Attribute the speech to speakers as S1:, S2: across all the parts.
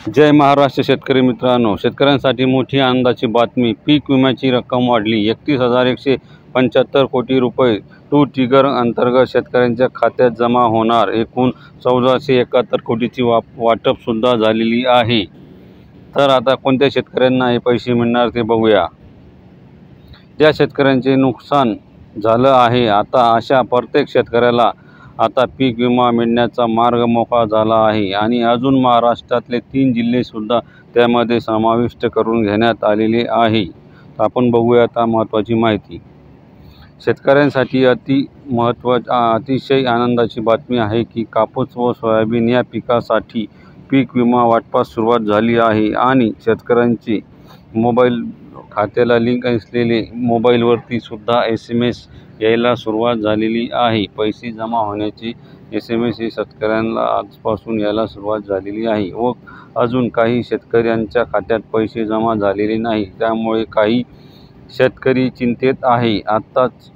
S1: जय महाराष्ट्र शेतकरी मित्रांनो, शेतकऱ्यांसाठी मोठी आनंदाची बातमी. पीक विम्याची रक्कम वाढली. 31,175 कोटी रुपये टू ट्रिगर अंतर्गत शेतकऱ्यांच्या खात्यात जमा होणार. एकूण 1471 कोटीची वाटप सुद्धा झालेली आहे. तर आता कोणत्या शेतकऱ्यांना हे पैसे मिळणार ते बघूया. ज्या शेतकऱ्यांचे नुकसान झालं आहे, आता अशा प्रत्येक शेतकऱ्याला आता पीक विमा मिळण्याचा मार्ग मोकळा झाला आहे आणि अजून महाराष्ट्रातले 3 जिल्हेसुद्धा त्यामध्ये समाविष्ट करून घेण्यात आलेले आहे. तर आपण बघूया आता महत्त्वाची माहिती. शेतकऱ्यांसाठी अतिशय आनंदाची बातमी आहे की कापूस व सोयाबीन या पिकासाठी पीक विमा वाटपास सुरुवात झाली आहे आणि शेतकऱ्यांची मोबाईल खात्याला लिंक असलेले मोबाईलवरती सुद्धा SMS यायला सुरुवात झालेली आहे. पैसे जमा होण्याचे SMS हे शेतकऱ्यांना आजपासून यायला सुरुवात झालेली आहे व अजून काही शेतकऱ्यांच्या खात्यात पैसे जमा झालेले नाही. त्यामुळे काही शेतकरी चिंतेत आहे. आत्ताच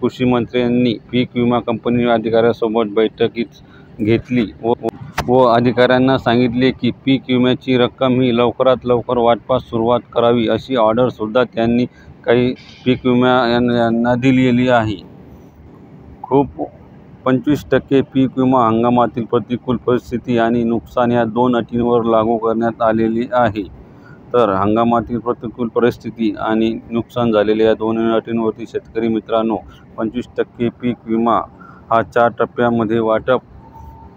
S1: कृषी मंत्र्यांनी पीक विमा कंपनी अधिकाऱ्यांसोबत बैठकीत घेतली व अधिकाऱ्यांना सांगितले की पीक विम्याची रक्कम ही लवकरात लवकर वाटपास सुरुवात करावी अशी ऑर्डरसुद्धा त्यांनी काही पीक विम्यांना दिलेली आहे. 25% पीक विमा हंगामातील प्रतिकूल परिस्थिती आणि नुकसान या 2 अटींवर लागू करण्यात आलेली आहे. तर हंगामातील प्रतिकूल परिस्थिती आणि नुकसान झालेल्या या 2 अटींवरती शेतकरी मित्रांनो 25% पीक विमा हा 4 टप्प्यामध्ये वाटप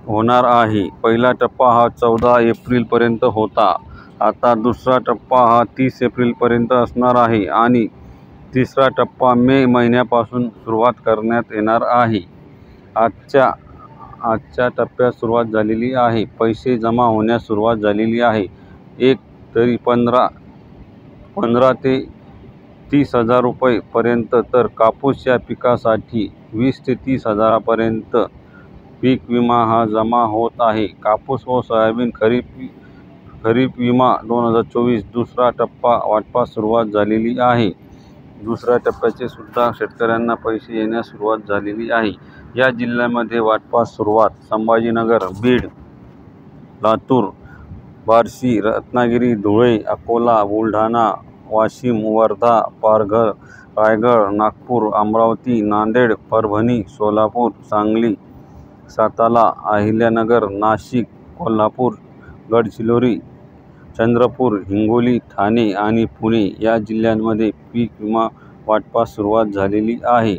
S1: होणार आहे. पहिला टप्पा हा 14 एप्रिलपर्यंत होता. आता दुसरा टप्पा हा 30 एप्रिलपर्यंत असणार आहे आणि तिसरा टप्पा मे महिन्यापासून सुरुवात करण्यात येणार आहे. आजच्या टप्प्यात सुरुवात झालेली आहे. पैसे जमा होण्यास सुरुवात झालेली आहे. एक तरी 15 ते 30 हजार रुपये पर्यंत, तर कापूस या पिकासाठी 20 ते 30 हजारापर्यंत पीक विमा हा जमा होत आहे. कापूस व सोयाबीन खरीप विमा 2024 दुसरा टप्पा वाटपास सुरुवात झालेली आहे. दुसऱ्या टप्प्याचे सुद्धा शेतकऱ्यांना पैसे येण्यास सुरुवात झालेली आहे. या जिल्ह्यामध्ये वाटपास सुरुवात संभाजीनगर, बीड, लातूर, बार्शी, रत्नागिरी, धुळे, अकोला, बुलढाणा, वाशिम, वर्धा, पालघर, रायगड, नागपूर, अमरावती, नांदेड, परभणी, सोलापूर, सांगली, सातारा, अहिल्यानगर, नाशिक, कोल्हापूर, गडचिरोली, चंद्रपूर, हिंगोली, ठाणे आणि पुणे या जिल्ह्यांमध्ये पीक विमा वाटपास सुरुवात झालेली आहे.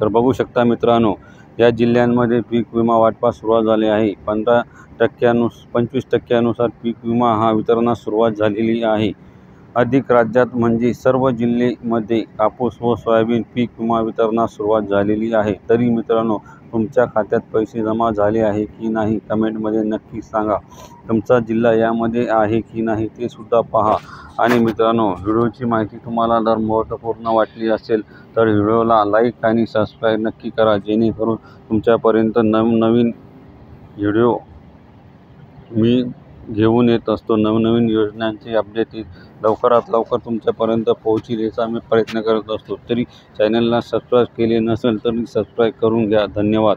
S1: तर बघू शकता मित्रांनो, या जिल्ह्यांमध्ये पीक विमा वाटपास सुरुवात झाली आहे. 25% पीक विमा हा वितरणास सुरुवात झालेली आहे. अधिक राज्यात म्हणजे सर्व जिल्ह्यांमध्ये कापूस व सोयाबीन पीक विमा वितरणास सुरुवात झालेली आहे. तरी मित्रांनो, तुमच्या खात्यात पैसे जमा झाले आहे की नाही कमेंटमध्ये नक्की सांगा. तुमचा जिल्हा यामध्ये आहे की नाही ते सुद्धा पहा. आणि मित्रांनो, व्हिडिओची माहिती तुम्हाला जर महत्त्वपूर्ण वाटली असेल तर व्हिडिओला लाईक आणि सबस्क्राईब नक्की करा, जेणेकरून तुमच्यापर्यंत नवनवीन व्हिडिओ मी घेऊन येत असतो. नवनवीन योजनांचे अपडेट लवकरात लवकर तुमच्यापर्यंत पोहोचेल याचा मी प्रयत्न करत असतो. तरी चॅनलला सबस्क्राईब केले नसेल तर सबस्क्राईब करून घ्या. धन्यवाद.